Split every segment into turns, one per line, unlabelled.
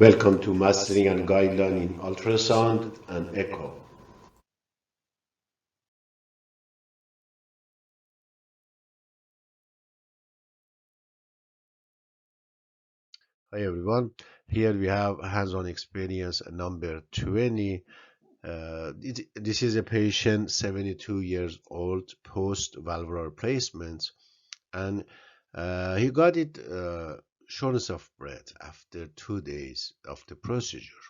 Welcome to Mastering and Guideline in Ultrasound and Echo. Hi everyone. Here we have hands-on experience number 20. This is a patient, 72 years old, post-valvular replacement, and he got it shortness of breath after 2 days of the procedure.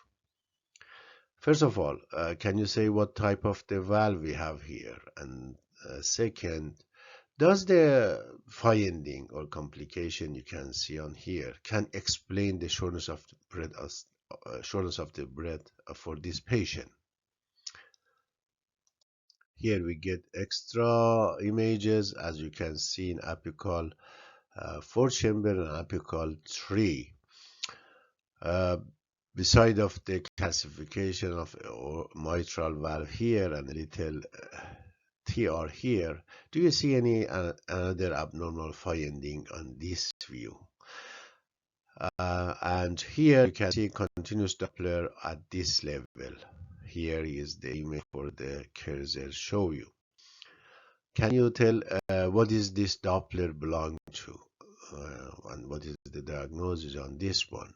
First of all, can you say what type of the valve we have here? And second, does the finding or complication you can see on here can explain the shortness of the breath for this patient? Here we get extra images, as you can see in apical 4 chamber and apical 3. Uh, beside of the classification of mitral valve here and a little TR here, do you see any another abnormal finding on this view? And here you can see continuous Doppler at this level. Here is the image for the cursor show you. Can you tell what is this Doppler belong to? And what is the diagnosis on this one?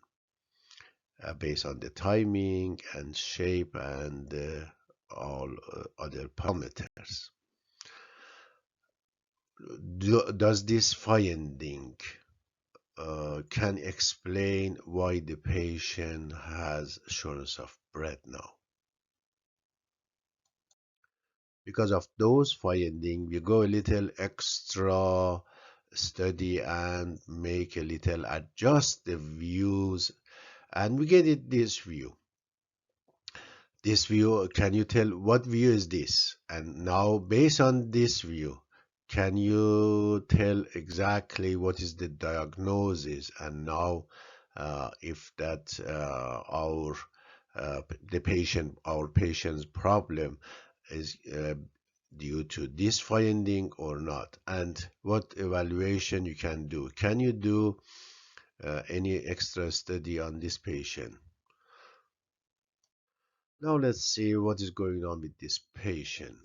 Based on the timing and shape and all other parameters. Does this finding can explain why the patient has shortness of breath now? Because of those findings, we go a little extra study and make a little adjust the views, and we get it this view. This view, can you tell what view is this? And now based on this view, can you tell exactly what is the diagnosis? And now if that our patient's problem is due to this finding or not, and what evaluation you can do. Can you do any extra study on this patient? Now let's see what is going on with this patient.